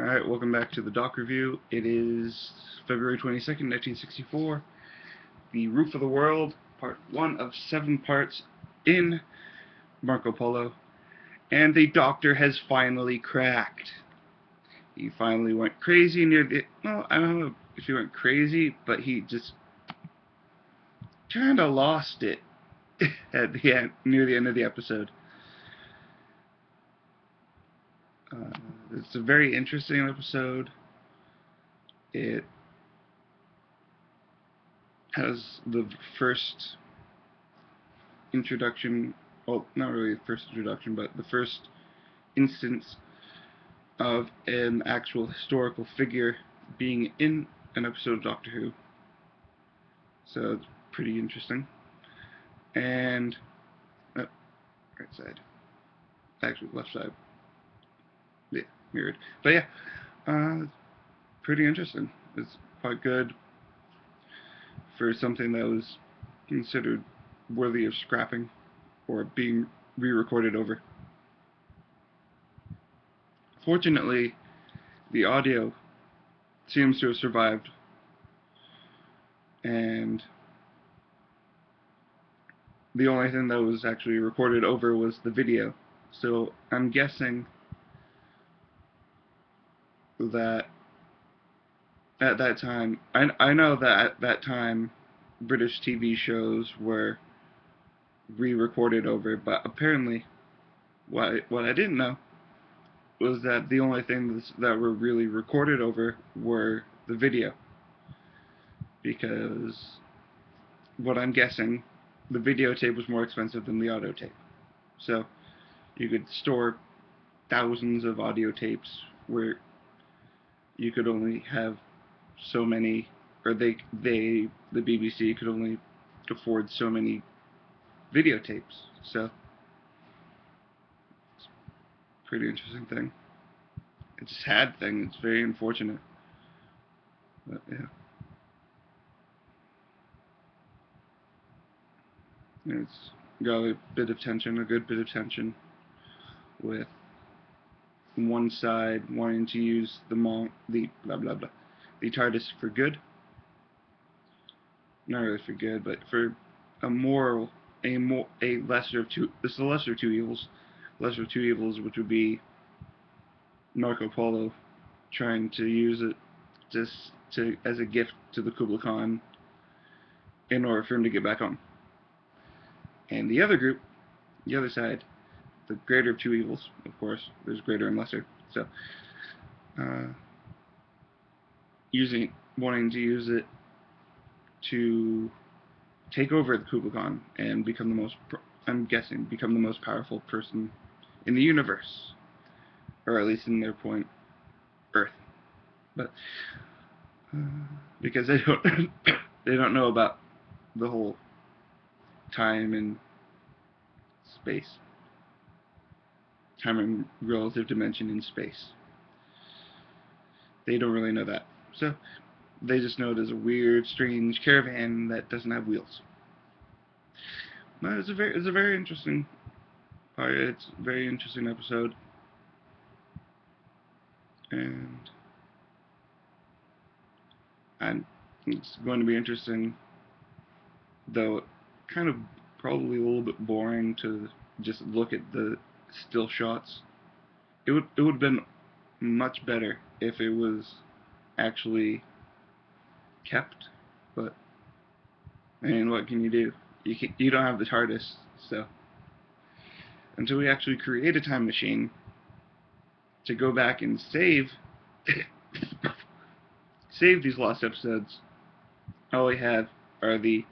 Alright, welcome back to the Doc Review. It is February 22nd, 1964. The Roof of the World, part 1 of 7 parts in Marco Polo. And the Doctor has finally cracked. He finally went crazy near the... Well, I don't know if he went crazy, but he just kinda lost it at the end, near the end of the episode. It's a very interesting episode. It has the first introduction, well, not really the first introduction, but the first instance of an actual historical figure being in an episode of Doctor Who. So it's pretty interesting. And, oh, right side. Actually, left side. Yeah, mirrored. But yeah, pretty interesting. It's quite good for something that was considered worthy of scrapping or being re-recorded over. Fortunately, the audio seems to have survived, and the only thing that was actually recorded over was the video. So I'm guessing that at that time, I know that at that time British TV shows were re-recorded over, but apparently what I didn't know was that the only things that were really recorded over were the video, because what I'm guessing, the videotape was more expensive than the audio tape. So you could store thousands of audio tapes where you could only have so many, or the BBC could only afford so many videotapes. So it's a pretty interesting thing. It's a sad thing. It's very unfortunate. But yeah. It's got a bit of tension, a good bit of tension, with one side wanting to use the TARDIS for good. Not really for good, but for a lesser of two. This is the lesser of two evils. Lesser of two evils, which would be Marco Polo trying to use it just as a gift to the Kublai Khan in order for him to get back home. And the other group, the other side, the greater of two evils, of course, there's greater and lesser, so wanting to use it to take over the Kublai Khan and become the most, I'm guessing, become the most powerful person in the universe, or at least in their point, Earth. But because they don't know about the whole time and space, time and relative dimension in space. They don't really know that, so they just know it as a weird, strange caravan that doesn't have wheels. But it's a very interesting part. It's a very interesting episode, and it's going to be interesting, though kind of probably a little bit boring to just look at the still shots. It would have been much better if it was actually kept, but I mean, what can you do? You don't have the TARDIS, so until we actually create a time machine to go back and save these lost episodes, all we have are the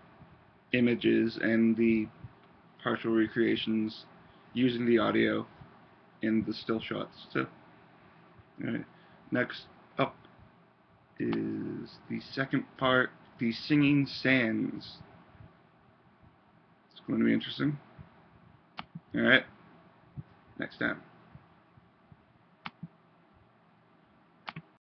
images and the partial recreations using the audio and the still shots. So, alright, next up is the second part, the Singing Sands. It's going to be interesting. Alright, next time.